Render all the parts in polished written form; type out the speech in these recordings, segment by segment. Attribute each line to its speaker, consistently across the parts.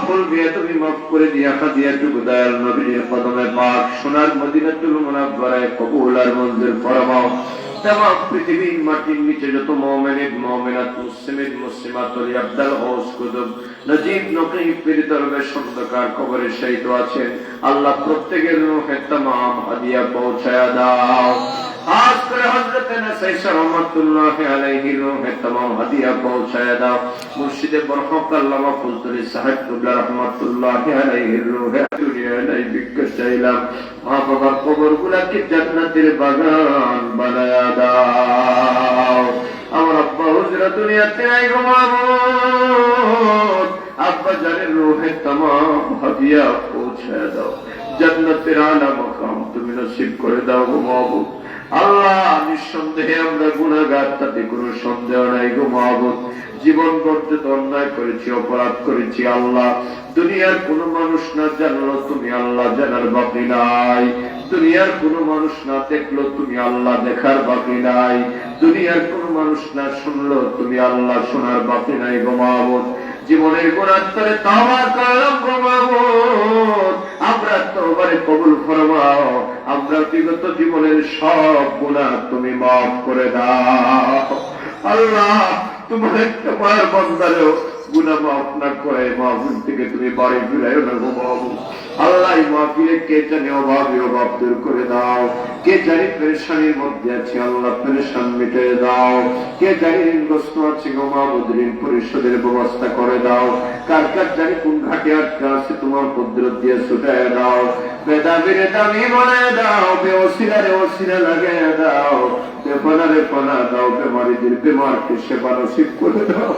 Speaker 1: ভুল দিয়ে তুমি মাফ করে দিয়া খাদিয়া টুকু দয়াল নবীর কদমে পাক সোনার মদিনাতুল মুনাওয়ারায় কবুল আর মঞ্জুর ফরমাও। तमाम पृथ्वीर माटिर नीचे जो मोमिन मोमिनात मुस्लिम मुस्लिमात अब्दाल गौस कुतुब नजीब नकीब पीर दरवेश अंधकार कबरे शहीद आছেন আল্লাহ প্রত্যেকের রূহে तमाम হাদিয়া পৌঁছায়া দাও। खास कर हजरत नसीर रहमतुल्लाह अलैहि रूहे तमाम हदिया पहुंचाया दाओ। मुर्शिद बरकत अल्लामा फुलतुरी साहिब कुबला रहमतुल्लाह अलैहि रूहे दुनिया नहीं बिकट चाइला मां बाबा कबरगुला के जन्नतेर बागान बनाया दाओ। আমার আব্বা হুজরা দুনিয়াতে নাই গো মাবুদ, আব্বা জানের রূহে तमाम हदिया पहुंचाया दाओ। जन्नतेर आला मकाम তুমি নসিব করে দাও গো মাবুদ। আল্লাহ নিঃসন্দেহে আমরা গুনাহগার, তাতে কোনো সন্দেহ নাই গো মাবুদ। জীবন করতে তো অন্যায় করেছি, অপরাধ করেছি আল্লাহ। দুনিয়ার কোন মানুষ না জানলো তুমি আল্লাহ জানার বাকি নাই। দুনিয়ার কোন মানুষ না দেখলো তুমি আল্লাহ দেখার বাকি নাই। দুনিয়ার কোন মানুষ না শুনলো তুমি আল্লাহ শোনার বাকি নাই গো মাবুদ। জীবনের গুনাহ করে তওবা করলাম গো মাবুদ, আমরা তওবারে কবুল ফরমাও। আমরা বিগত জীবনের সব গুনাহ তুমি মাফ করে দাও আল্লাহ। তোমার বান্দারও গুনাহ মাফ না করে মাহফিল থেকে তুমি বাড়ি ফিরাইও না গো মাবুদ। আল্লাহ এই মাহফিলে কে জানে অভাবে অভাব দূর করে দাও, কে জানি পেরেশানির মধ্যে আছে আল্লাহ পেরেশান মিটিয়ে দাও, কে জানি ঋণগ্রস্ত আছে গো মাবুদ ঋণ পরিশোধের ব্যবস্থা করে দাও, কার কার জানি কোন ঘাটে আটকা আছে তোমার কুদরত দিয়ে ছুটায় দাও, বেদাবিরে দামি বানায় দাও, বেওসিলারে ওসিলা লাগায় দাও, বেফানারে ফানা দাও, বেমারিদের বেমারকে সেবা নসিব করে দাও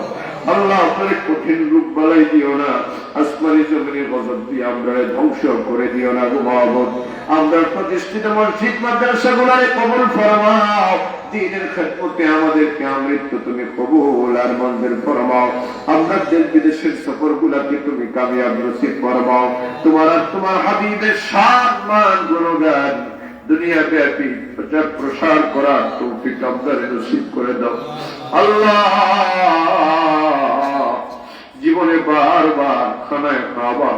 Speaker 1: আল্লাহ। আপনার কঠিন রূপ বালাই দিও না, আসমানি জমিনে গজব দিয়ে আমরা ধ্বংস করে দিও না গো মাবুদ। আমরা প্রতিষ্ঠিত মসজিদ মাদ্রাসাগুলোরে কবুল ফরমাও, দ্বীনের খেদমতে আমাদেরকে আমৃত্যু তুমি কবুল আর মঞ্জুর ফরমাও। আমরা দেশ বিদেশের সফরগুলোকে তুমি কামিয়াব নসিব ফরমাও। তোমার আর তোমার হাবিবের শান মান গুণগান দুনিয়া ব্যাপী প্রচার প্রসার করার তৌফিক আমাদের নসিব করে দাও আল্লাহ। জীবনে বারবার খানায় কাবা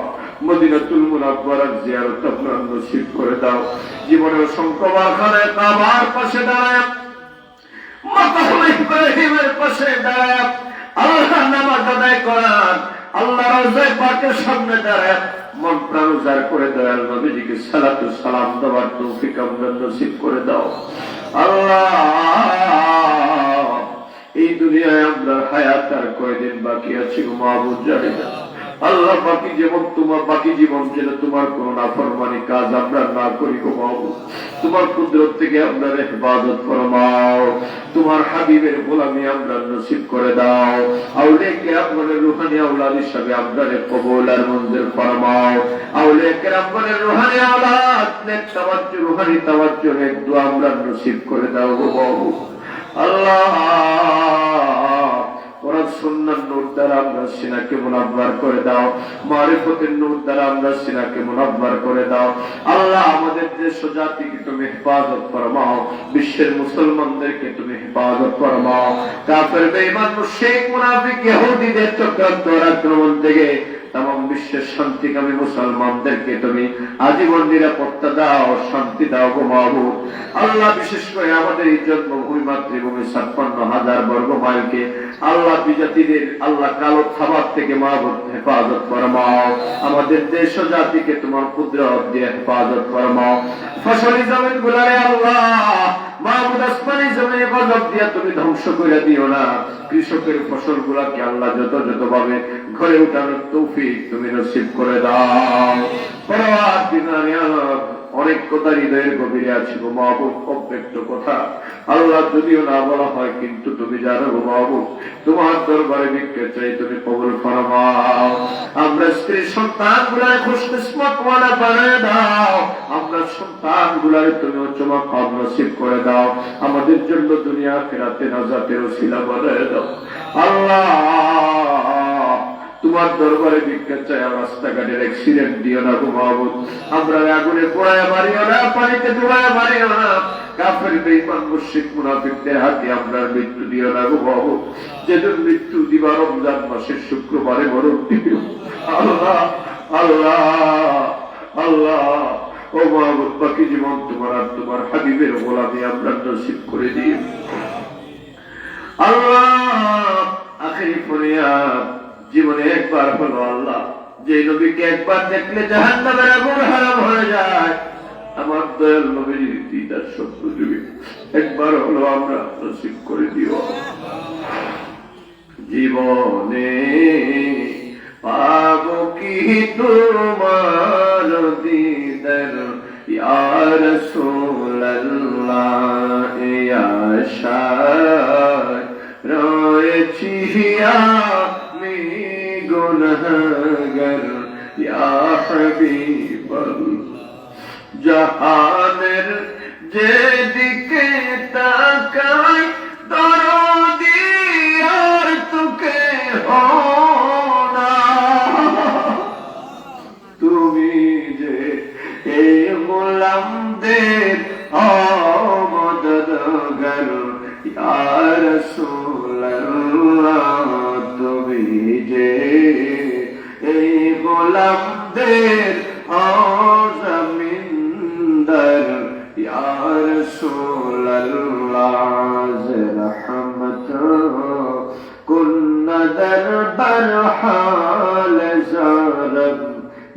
Speaker 1: মদিনাতুল মুনাওয়ারার জিয়ারত আপনার নসিব করে দাও। জীবনে অসংখ্যবার খানায় কাবার পাশে দাঁড়ায়, মাকাম ইব্রাহিমের পাশে দাঁড়ায় আল্লাহ নামাজ আদায় করার, আল্লাহ রওজায়ে পাকের সামনে দাঁড়ায় মন প্রাণ উজাড় করে দয়াল নবীজিকে সালাতু সালাম দেওয়ার তৌফিক আমাদের নসিব করে দাও আল্লাহ। এই দুনিয়ায় আমরা হায়াত আর কয়দিন বাকি আছে গো মাবুদ জানি না আল্লাহ। বাকি জীবন তোমার, বাকি জীবন যেন তোমার কোন নাফরমানি কাজ আমরা না করি গো মাবুদ। তোমার কুদরত থেকে আমরা ইবাদত ফরমাও, তোমার হাবিবের গোলামি আমরা নসিব করে দাও। আউলিয়া কিরামের রূহানি আওলাদ হিসেবে আমরা কবুল আর মঞ্জুর ফরমাও। আউলিয়া কিরামের রূহানি আওলাদ নেক তাওয়াজ্জু রূহানি তাওয়াজ্জুহের দোয়া আমরা নসিব করে দাও গো মাবুদ আল্লাহ। কোরআন সুন্নাহর নূর দ্বারা আমরা সিনাকে মুনাব্বার করে দাও, মারিফতের নূর দ্বারা আমরা সিনাকে মুনাব্বার করে দাও আল্লাহ। আমাদের দেশ ও জাতিকে তুমি হেফাজত ফরমাও, বিশ্বের মুসলমানদেরকে তুমি হেফাজত ফরমাও। কাফের বেঈমান মুশরিক মুনাফিক ইহুদিদের চক্রান্ত আক্রমণ থেকে तमाम বিশ্বের শান্তিকামী মুসলমানদেরকে তুমি আজীবন নিরাপত্তা দাও, শান্তি দাও গো মাবুদ আল্লাহ। বিশেষ করে আমাদের এই জন্মভূমি মাতৃভূমি ৫৬,০০০ বর্গ মাইলকে আল্লাহ বিজাতিদের আল্লাহ কালো খাবার থেকে মাবুদ হেফাজত ফরমাও। আমাদের দেশ ও জাতিকে তোমার কুদরত দিয়ে হেফাজত ফরমাও। ফসলি জমিন গুলারে আল্লাহ মাবুদ আসমানি জমিনে গজব দিয়া তুমি ধ্বংস করে দিও না। কৃষকের ফসল গুলাকে আল্লাহ যত ভাবে ঘরে উঠানোর তৌফিক তুমি নসিব করে দাও। অনেক কথা হৃদয়ের গভীরে আছে গো মাহবুব, অব্যক্ত কথা আল্লাহ যদিও না বলা হয় কিন্তু তুমি জানো গো মাহবুব। তোমার দরবারে ভিক্ষা চাই, তুমি কবুল ফরমাও। আমরা স্ত্রী সন্তান গুলার খুশকিসমত ওয়ালা বানায় দাও। আমরা সন্তান গুলার তুমি উচ্চ মাকাম নসিব করে দাও। আমাদের জন্য দুনিয়া আখিরাতে নাজাতের ওসিলা বানায় দাও আল্লাহ। তোমার দরবারে ভিক্ষা চাই, রাস্তাঘাটের অ্যাক্সিডেন্ট দিও না গো মাহবুব। আমরা আগুনে পোড়ায় মারিও না, পানিতে ডুবায় মারিও না, কাফের বেঈমান মুশরিক মুনাফিকদের হাতে আমরা মৃত্যু দিও না গো মাহবুব। যেদিন মৃত্যু দিবা রমজান মাসের শুক্রবারে মরণ দিও আল্লাহ আল্লাহ ও মাহবুব বাকি জীবন তোমার আর তোমার হাবিবের গোলামি আমরা নসিব করে দিও আল্লাহ। আখেরি ফরিয়াদ জীবনে একবার হলো আল্লাহ, যে নবীকে একবার দেখলে জাহান্নামের আগুন হারাম হয়ে যায়, আমার দয়াল নবীর দিদার স্বপ্ন যুগে একবার হলো আমরা নসিব করে দিও। জীবনে পাবো কি তোমার দিদার ইয়া রাসূলুল্লাহ, ইয়া আশায় রয়েছি আমি গুনাহগার ইয়া হাবিবাল্লাহ। জাহানের যেদিকে তাকাই দরদি আর তোকে না, তুমি যে এই গোলামদের মদদগার ইয়া রাসূলুল্লাহ, তুমি যে এই গোলামদের জমিনদার ইয়া রাসূলুল্লাহ, রহমত কুন দরবার হাল জারব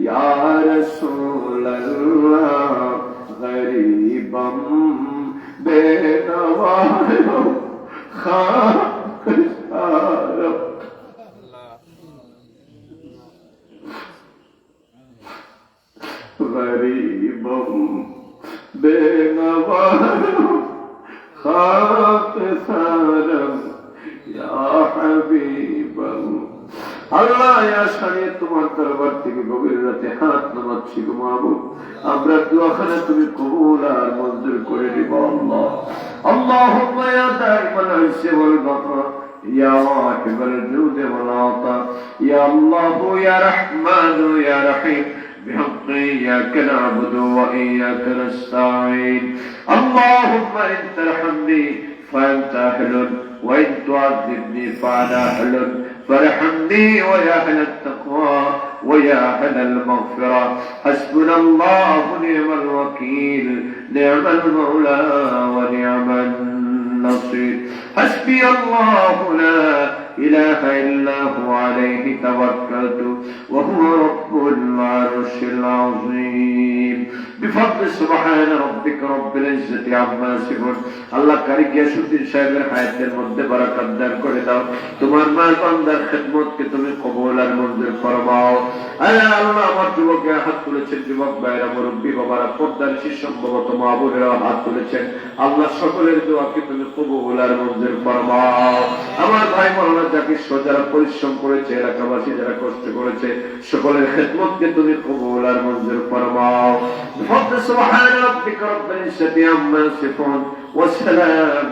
Speaker 1: ইয়া রাসূলুল্লাহ, গরিবম বেনওয়ায়ো খারব। गरीबम बेनवायो खाक सारम या हबीबल्लाह। আল্লাহ ইয়া শানি তোমার দরবার থেকে গভীর রাতে হাত নামাচ্ছি গো মাহবুব, আমরা দোয়াখানা তুমি কবুল আর মঞ্জুর করে নিও আল্লাহ। আল্লাহুম্মা ইয়া দাইমান আল-ইসি ওয়াল গফর ইয়া ওয়াহিবাল জুদি ওয়াল আতা ইয়া আল্লাহ ইয়া রহমান ইয়া রহিম بحق إياك نعبد وإياك نستعين. اللهم إن ترحمني فأنت أهل، وإن تعذبني فأنا أهل، فارحمني ويا أهل التقوى ويا أهل المغفرة. حسبنا الله ونعم الوكيل، نعم المولى ونعم النصير. حسبي الله لا إله إلا هو عليه توكلت وهو رب العرش العظيم. بفضل سبحان ربك رب العزة عما يصفون. আল্লাহ কারি গিয়াসউদ্দিন সাহেবের হায়াতের মধ্যে বরকত দান করে দাও, তোমার মার বান্দার খিদমতকে তুমি কবুল আর মঞ্জুর ফরমাও। আল্লাহ আমার যুবকেরা হাত তুলেছেন, যুবক ভাইরা মুরব্বী বাবারা পর্দার সম্ভবত মা বোনেরা হাত তুলেছেন, আল্লাহ সকলের দোয়াকে তুমি কবুল আর মঞ্জুর ফরমাও। আমার ভাই মাওলানা জাকির সহ যারা পরিশ্রম করেছে, এলাকাবাসী যারা কষ্ট করেছে, সকলের খিদমতকে তুমি কবুল আর মঞ্জুর ফরমাও। বিফضل سبحان ربك رب العزة عما يصفون وسلام